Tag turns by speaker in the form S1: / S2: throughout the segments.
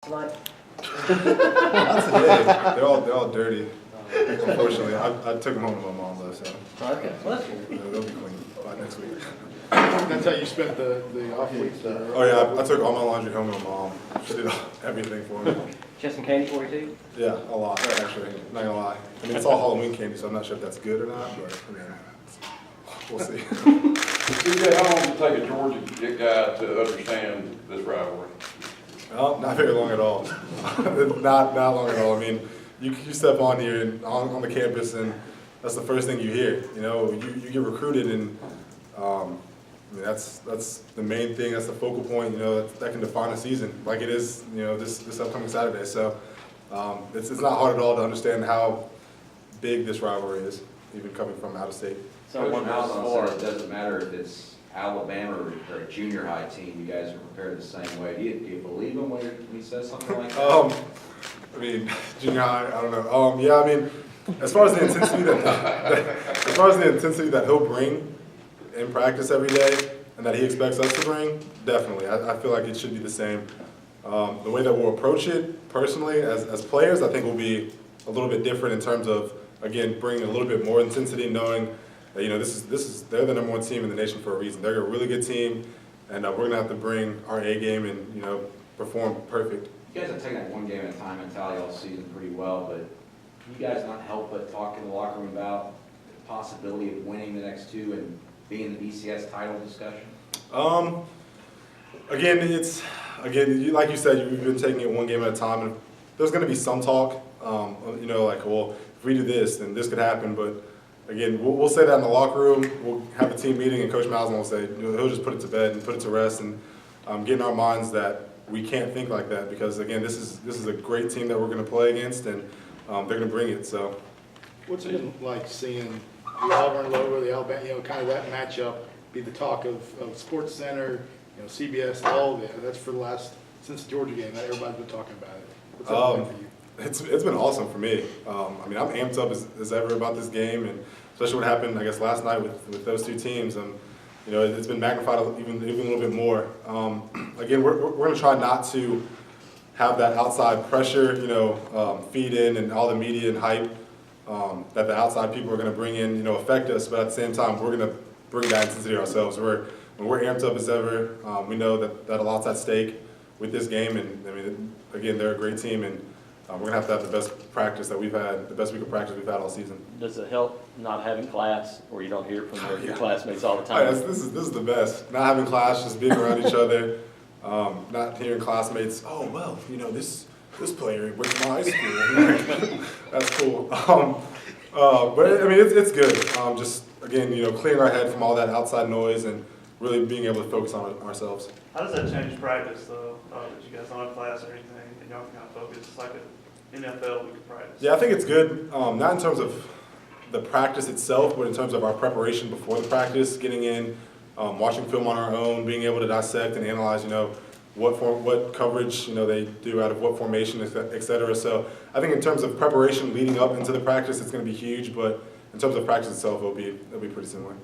S1: tonight?
S2: Not today. They're all dirty. Unfortunately, I took them home to my mom though, so
S1: Okay, well, that's good.
S2: they'll be clean by next week.
S3: That's how you spent the off weeks?
S2: Oh yeah, I took all my laundry home to my mom. She did everything for me.
S1: She has some candy for you too?
S2: Yeah, a lot actually. Not gonna lie. I mean, it's all Halloween candy, so I'm not sure if that's good or not, but I mean, we'll see.
S4: CJ, how long does it take a Georgia guy to understand this rivalry?
S2: Well, not very long at all. not long at all. I mean, you step on here and on the campus, and that's the first thing you hear. You know, you get recruited, and I mean, that's the main thing. That's the focal point. You know, that can define a season, like it is. You know, this upcoming Saturday. So it's not hard at all to understand how big this rivalry is, even coming from out of state.
S5: So Coach Malzahn said it doesn't matter if it's Alabama or a junior high team, you guys are prepared the same way. Do you believe him when he says something like that?
S2: I mean, junior high, I don't know. Yeah, I mean, as far as the intensity that he'll bring in practice every day and that he expects us to bring, definitely. I feel like it should be the same. The way that we'll approach it personally as players, I think will be a little bit different in terms of, again, bringing a little bit more intensity, knowing that, you know, they're the #1 team in the nation for a reason. They're a really good team, and we're gonna have to bring our A game and, you know, perform perfect.
S5: You guys have taken that one game at a time mentality all season pretty well, but can you guys not help but talk in the locker room about the possibility of winning the next two and being in the BCS title discussion?
S2: Again, like you said, you've been taking it one game at a time, and there's going to be some talk. You know, like, well, if we do this, then this could happen. But again, we'll say that in the locker room. We'll have a team meeting, and Coach Malzahn will say, you know, he'll just put it to bed and put it to rest, and get in our minds that we can't think like that, because again, this is a great team that we're going to play against, and they're going to bring it. So,
S3: What's it been like seeing the Auburn logo, the Alabama, you know, kind of that matchup be the talk of Sports Center, you know, CBS, all of it? That's for the since the Georgia game, that everybody's been talking about it. What's that like for you?
S2: It's been awesome for me. I mean, I'm amped up as ever about this game, and especially what happened, I guess, last night with those two teams. You know, it's been magnified even a little bit more. Again, we're going to try not to have that outside pressure, you know, feed in and all the media and hype that the outside people are going to bring in, you know, affect us. But at the same time, we're going to bring that intensity ourselves. When we're amped up as ever, we know that a lot's at stake with this game. And I mean, again, they're a great team, and we're going to have the best practice that we've had, the best week of practice we've had all season.
S6: Does it help not having class, or you don't hear from your classmates all the
S2: Oh,
S6: time?
S2: yeah, this is the best. Not having class, just being around each other, not hearing classmates, oh, well, you know, this player went to my high school. That's cool. But, I mean, it's good. Just, again, you know, clearing our head from all that outside noise and really being able to focus on ourselves.
S7: How does that change practice, though, that you guys don't have class or anything, and y'all can kind of focus? It's like an NFL week of practice.
S2: Yeah, I think it's good, not in terms of the practice itself, but in terms of our preparation before the practice, getting in, watching film on our own, being able to dissect and analyze, you know, what coverage, you know, they do out of what formation, et cetera. So I think in terms of preparation leading up into the practice, it's going to be huge, but in terms of practice itself, it'll be pretty similar.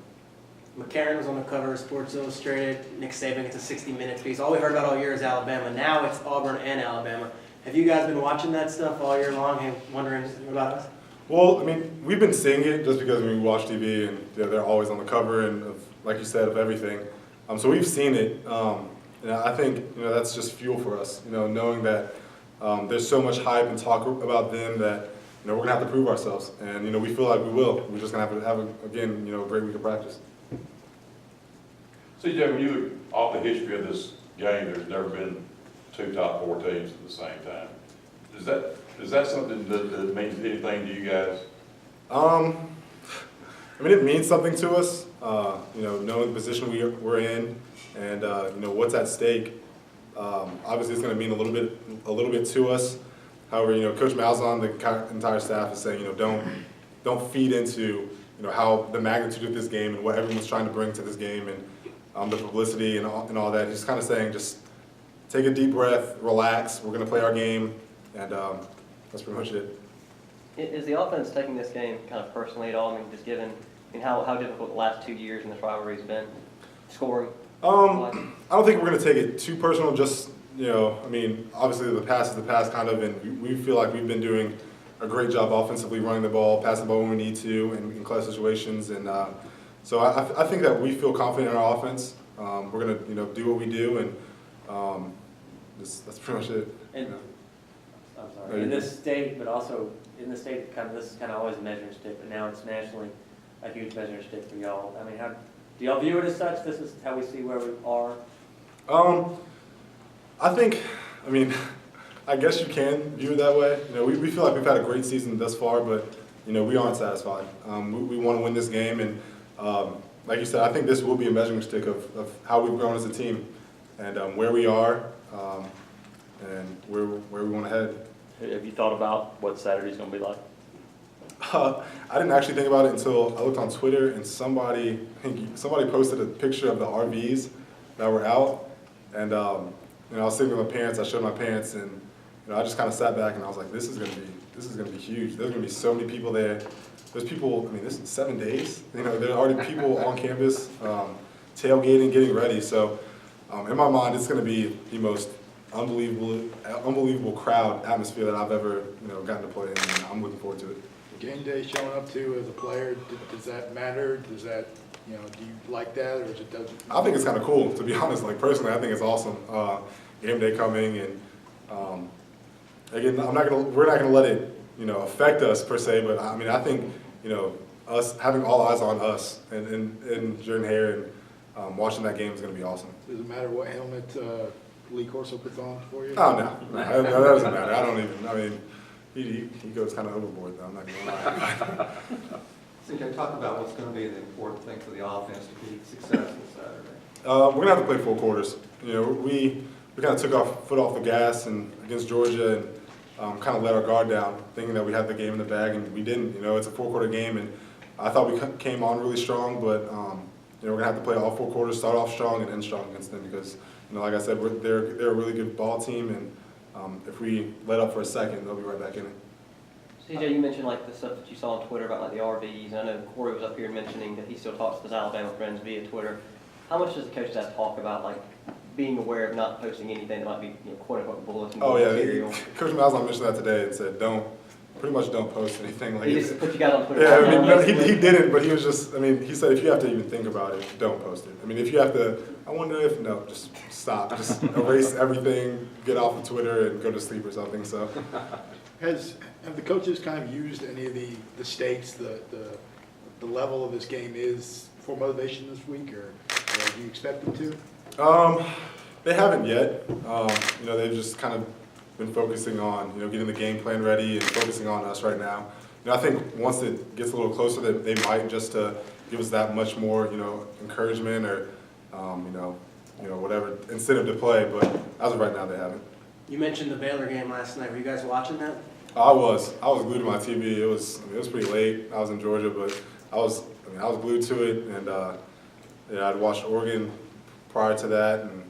S1: McCarron was on the cover of Sports Illustrated. Nick Saban gets a 60-minute piece. All we heard about all year is Alabama. Now it's Auburn and Alabama. Have you guys been watching that stuff all year long and wondering about us?
S2: Well, I mean, we've been seeing it just because we watch TV, and you know, they're always on the cover and, like you said, of everything. So we've seen it. And I think, you know, that's just fuel for us. You know, knowing that there's so much hype and talk about them that, you know, we're gonna have to prove ourselves, and you know, we feel like we will. We're just gonna have to have again, you know, a great week of practice.
S4: CJ, when you look off the history of this game, there's never been two top 4 teams at the same time. Is that something that means anything to you guys?
S2: I mean, it means something to us. You know, knowing the position we're in, and you know what's at stake. Obviously, it's going to mean a little bit to us. However, you know, Coach Malzahn, the entire staff is saying, you know, don't feed into, you know, how the magnitude of this game and what everyone's trying to bring to this game, and the publicity and all that. He's kind of saying, just take a deep breath, relax. We're going to play our game, and that's pretty much it.
S1: Is the offense taking this game kind of personally at all? I mean, just given how difficult the last 2 years in this rivalry has been, scoring?
S2: I don't think we're going to take it too personal, just you know, I mean, obviously the past is the past kind of, and we feel like we've been doing a great job offensively running the ball, passing the ball when we need to in clutch situations. And so I think that we feel confident in our offense. We're going to, you know, do what we do, and that's pretty much it.
S1: And,
S2: you know.
S1: I'm sorry, in this state, but also in the state, this is kind of always a measuring stick, but now it's nationally a huge measuring stick for y'all. I mean, how, do y'all view it as such? This is how we see where we are?
S2: I think, I mean, I guess you can view it that way. You know, we feel like we've had a great season thus far, but, you know, we aren't satisfied. We want to win this game, and like you said, I think this will be a measuring stick of how we've grown as a team and where we are and where we want to head.
S6: Have you thought about what Saturday's gonna be like?
S2: I didn't actually think about it until I looked on Twitter, and somebody posted a picture of the RVs that were out, and you know, I was sitting with my parents. I showed my parents, and you know, I just kind of sat back and I was like, this is gonna be huge. There's gonna be so many people there. There's people. I mean, this is 7 days. You know, there are already people on campus tailgating, getting ready. So in my mind, it's gonna be the most unbelievable crowd atmosphere that I've ever, you know, gotten to play in, and I'm looking forward to it.
S3: Game day showing up to as a player, does that matter? Does that, you know, do you like that, or it doesn't?
S2: I think it's kind of cool, to be honest. Like, personally, I think it's awesome. Game day coming, and again, we're not gonna let it, you know, affect us per se. But I mean, I think, you know, us having all eyes on us and Jordan-Hare and watching that game is gonna be awesome.
S3: Does it matter what helmet Lee Corso puts on for you?
S2: Oh no, that doesn't matter. I don't even. I mean, he goes kind of overboard though. I'm not gonna lie.
S8: CJ, talk about what's going to be the important thing for the offense to be successful Saturday.
S2: We're gonna have to play 4 quarters. You know, we kind of took our foot off the gas and against Georgia and kind of let our guard down, thinking that we had the game in the bag, and we didn't. You know, it's a 4-quarter game, and I thought we came on really strong, but you know, we're gonna have to play all 4 quarters, start off strong and end strong against them because, you know, like I said, they're a really good ball team, and if we let up for a second, they'll be right back in it.
S9: CJ, you mentioned like the stuff that you saw on Twitter about like the RVs, and I know Corey was up here mentioning that he still talks to his Alabama friends via Twitter. How much does the coach staff talk about like being aware of not posting anything that might be, you know, quote unquote bulletin
S2: Oh
S9: board
S2: yeah,
S9: material?
S2: Coach Malzahn mentioned that today and said pretty much don't post anything like
S9: He
S2: it.
S9: just put you guys on Twitter.
S2: Yeah, I mean, no, he didn't, but he was just, I mean, he said if you have to even think about it, don't post it. I mean, if you have to, I wonder if, no, just stop. Just erase everything, get off of Twitter and go to sleep or something, so.
S3: Have the coaches kind of used any of the stakes, the level of this game is for motivation this week, or do you expect them to?
S2: They haven't yet. You know, they've just kind of been focusing on, you know, getting the game plan ready and focusing on us right now. You know, I think once it gets a little closer, they might just to give us that much more, you know, encouragement or, you know, whatever incentive to play. But as of right now, they haven't.
S1: You mentioned the Baylor game last night. Were you guys watching that?
S2: I was glued to my TV. It was pretty late. I was in Georgia, but I was glued to it, and yeah, I'd watched Oregon prior to that, and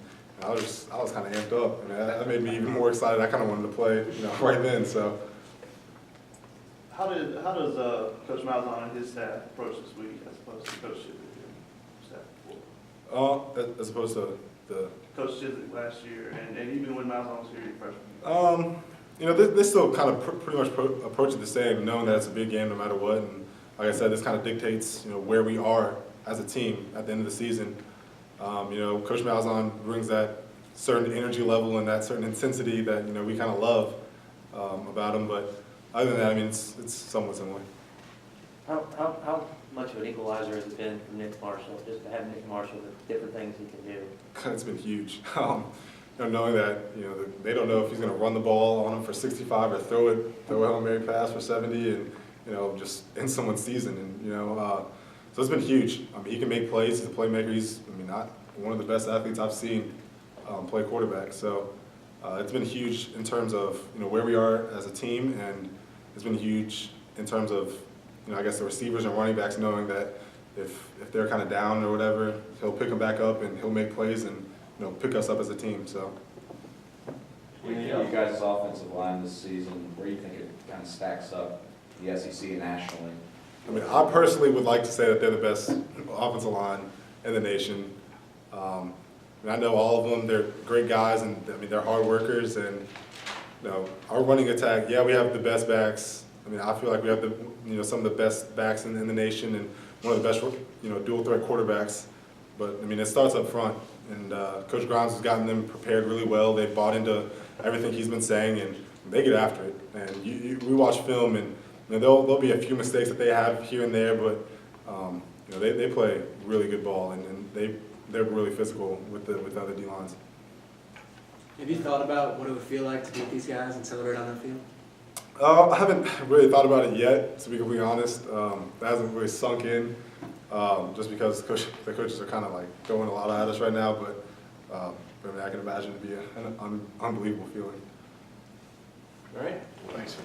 S2: I was kind of amped up. I mean, that made me even more excited. I kind of wanted to play, you know, right then. So.
S7: How does Coach Malzahn and his staff approach this week as opposed to Coach Chiswick staff before?
S2: As opposed to the.
S7: Coach Chiswick last year, and even when Malzahn was here your freshman year.
S2: You know, they still kind of pretty much approach it the same, knowing that it's a big game no matter what. And like I said, this kind of dictates, you know, where we are as a team at the end of the season. You know, Coach Malzahn brings that certain energy level and that certain intensity that, you know, we kind of love about him. But other than that, I mean, it's somewhat similar.
S9: How much of an equalizer has it been from Nick Marshall, just to have Nick Marshall, the different things he can do?
S2: It's been huge. You know, knowing that, you know, they don't know if he's going to run the ball on them for 65 or throw a Hail Mary pass for 70 and, you know, just end someone's season. And, you know, so it's been huge. I mean, he can make plays. He's a playmaker. He's, I mean, not one of the best athletes I've seen play quarterback. So it's been huge in terms of, you know, where we are as a team, and it's been huge in terms of, you know, I guess the receivers and running backs knowing that if they're kind of down or whatever, he'll pick them back up and he'll make plays and, you know, pick us up as a team. So.
S5: When you think you guys' offensive line this season, where do you think it kind of stacks up the SEC and nationally?
S2: I mean, I personally would like to say that they're the best offensive line in the nation. mean, I know all of them. They're great guys, and I mean, they're hard workers. And you know, our running attack, yeah, we have the best backs. I mean, I feel like we have some of the best backs in the nation, and one of the best, dual threat quarterbacks. But I mean, it starts up front, and Coach Grimes has gotten them prepared really well. They've bought into everything he's been saying, and they get after it. And we watch film, and there'll be a few mistakes that they have here and there, but they play really good ball, and they're really physical with the other D-lines.
S1: Have you thought about what it would feel like to beat these guys and celebrate on the field?
S2: I haven't really thought about it yet, to be completely honest. That hasn't really sunk in, just because the coaches are kind of like throwing a lot at us right now, but I mean, I can imagine it'd be an unbelievable feeling.
S1: All right.
S3: Thanks.